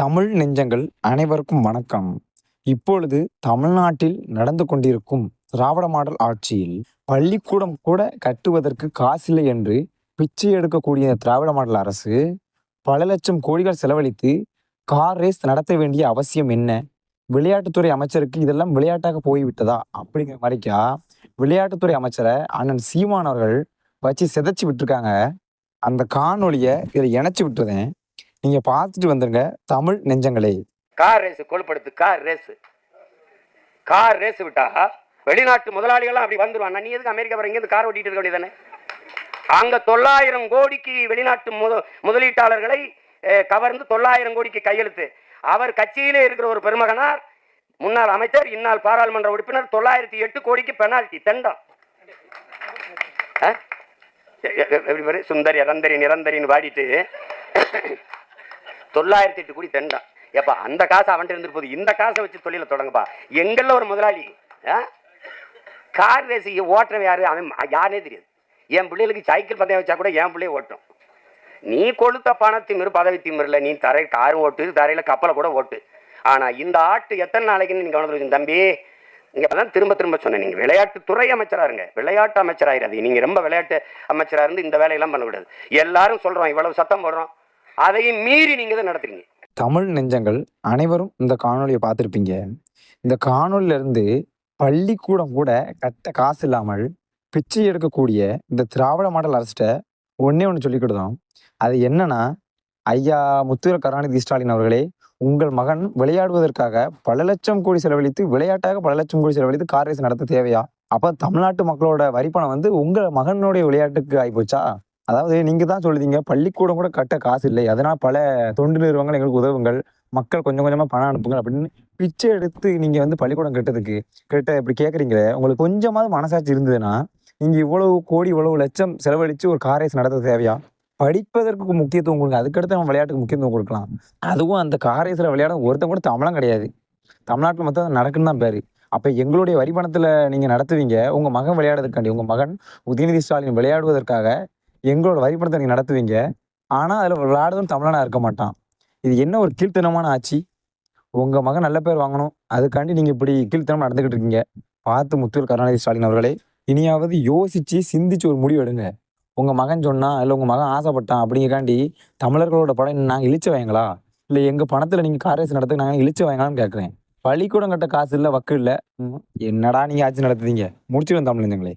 தமிழ் நெஞ்சங்கள் அனைவருக்கும் வணக்கம். இப்பொழுது தமிழ்நாட்டில் நடந்து கொண்டிருக்கும் திராவிட மாடல் ஆட்சியில் பள்ளிக்கூடம் கூட கட்டுவதற்கு காசில்லை என்று பிச்சை எடுக்கக்கூடிய திராவிட மாடல் அரசு பல லட்சம் கோடிகள் செலவழித்து கார் ரேஸ் நடத்த வேண்டிய அவசியம் என்ன? விளையாட்டுத்துறை அமைச்சருக்கு இதெல்லாம் விளையாட்டாக போய்விட்டதா? அப்படிங்கிற மாதிரிக்கா விளையாட்டுத்துறை அமைச்சரை அண்ணன் சீமான் அவர்கள் வச்சு சிதைச்சு விட்டுருக்காங்க. அந்த காணொளிய இதில் இணைச்சு விட்டுருந்தேன். நீங்க பார்த்துட்டு வந்துருங்க தமிழ் நெஞ்சங்களே. கார் ரேஸ் கொழுப்படுத்து கார் ரேஸ் விட்டா வெளிநாட்டு முதலாளிகள் அப்படி வந்துருவான். நீ எதுக்கு அமெரிக்கா வர இருந்து கார் ஓட்டிட்டு இருக்க வேண்டியதானே? அங்க 900 கோடிக்கு வெளிநாட்டு முதலீட்டாளர்களை கவர்ந்து 900 கோடிக்கு கையெழுத்து. அவர் கட்சியிலே இருக்கிற ஒரு பெருமகனார், முன்னாள் அமைச்சர், இந்நாள் பாராளுமன்ற உறுப்பினர் 908 கோடிக்கு பெனால்டி தண்டம். சுந்தரி ரந்தரி நிரந்தரின்னு வாடிட்டு 908 கோடி தண்டம். எப்பா அந்த காசை அவன்கிட்ட இருந்துட்டு போகுது, இந்த காசை வச்சு தொழில தொடங்கப்பா. எங்கள்ல ஒரு முதலாளி கார் ரேஸ் ஓட்டுறவன் யாரு, அவன் யாருனே தெரியாது. என் பிள்ளைகளுக்கு சைக்கிள் பந்தயம் வச்சா கூட என் பிள்ளைய ஓட்டும். நீ கொளுத்த பண திமிரு, பதவி திமிரில் நீ தரை காரும் ஓட்டு, தரையில கப்பலை கூட ஓட்டு. ஆனா இந்த ஆட்டு எத்தனை நாளைக்குன்னு நீங்க கவனம் தம்பி. இங்க தான் திரும்ப சொன்னேன், நீங்க விளையாட்டுத்துறை அமைச்சரா இருங்க, விளையாட்டு அமைச்சராயிராது. நீங்க ரொம்ப விளையாட்டு அமைச்சரா இருந்து இந்த வேலையெல்லாம் பண்ணக்கூடாது. எல்லாரும் சொல்றோம், இவ்வளவு சத்தம் போடுறோம், அதையும் மீறி நீங்க தான் நடத்துறீங்க. தமிழ் நெஞ்சங்கள் அனைவரும் இந்த காணொலியை பார்த்துருப்பீங்க. இந்த காணொலியில இருந்து பள்ளிக்கூடம் கூட கட்ட காசு இல்லாமல் பிச்சை எடுக்கக்கூடிய இந்த திராவிட மாடல் அரசிட்ட ஒன்று சொல்லிக்கிடுதோம். அது என்னன்னா, ஐயா முத்துவேல் கருணாநிதி ஸ்டாலின் அவர்களே, உங்கள் மகன் விளையாடுவதற்காக பல லட்சம் கோடி செலவழித்து, விளையாட்டாக பல லட்சம் கோடி செலவழித்து கார் ரேஸ் நடத்த தேவையா? அப்ப தமிழ்நாட்டு மக்களோட வரிப்பணம் உங்க மகனுடைய விளையாட்டுக்கு ஆகிப்போச்சா? அதாவது நீங்க தான் சொல்லுதீங்க, பள்ளிக்கூடம் கூட கட்ட காசு இல்லை, அதனால் பல தொண்டு நிறுவனங்கள் எங்களுக்கு உதவுங்கள், மக்கள் கொஞ்சம் கொஞ்சமா பணம் அனுப்புங்கள் அப்படின்னு பிச்சை எடுத்து நீங்க பள்ளிக்கூடம் இப்படி கேட்குறீங்களே, உங்களுக்கு கொஞ்சமாவது மனசாட்சி இருந்ததுன்னா நீங்க இவ்வளவு கோடி இவ்வளவு லட்சம் செலவழிச்சு ஒரு கார் ரேஸ் நடத்த தேவையா? படிப்பதற்கு முக்கியத்துவம் கொடுங்க, அதுக்கடுத்து நம்ம விளையாட்டுக்கு முக்கியத்துவம் கொடுக்கலாம். அதுவும் அந்த கார் ரேஸ்ல விளையாட ஒருத்தன் கூட தமிழம் கிடையாது. தமிழ்நாட்டில் மொத்தம் நடக்குன்னு தான் பேரு. அப்ப எங்களுடைய வரி பணத்துல நீங்க நடத்துவீங்க, உங்க மகன் விளையாடுறதுக்காண்டி, உங்க மகன் உதயநிதி ஸ்டாலின் விளையாடுவதற்காக எங்களோட வரி பணத்தை நீங்க நடத்துவீங்க. ஆனா அதுல விளையாடுறதும் தமிழனா இருக்க மாட்டான். இது என்ன ஒரு கீழ்த்தனமான ஆட்சி? உங்க மகன் நல்ல பேர் வாங்கணும், அதுக்காண்டி நீங்க இப்படி கீழ்த்தனம் நடந்துகிட்டு இருக்கீங்க. பார்த்து முத்துவேல் கருணாநிதி ஸ்டாலின் அவர்களே, இனியாவது யோசிச்சு சிந்திச்சு ஒரு முடிவு எடுங்க. உங்க மகன் சொன்னா, இல்லை உங்க மகன் ஆசைப்பட்டான் அப்படிங்காண்டி தமிழர்களோட படம் நாங்கள் இழிச்சு வாங்களா? இல்லை எங்க பணத்துல நீங்க கார் ரேஸ் நடத்த நாங்கள் இழிச்சு வாங்கலான்னு கேட்குறேன். பள்ளிக்கூடம் கட்ட காசு இல்லை, வக்கு இல்லை, என்னடா நீங்க ஆட்சி நடத்துதீங்க? முடிச்சுடுவேன் தமிழ் நெஞ்சங்களே.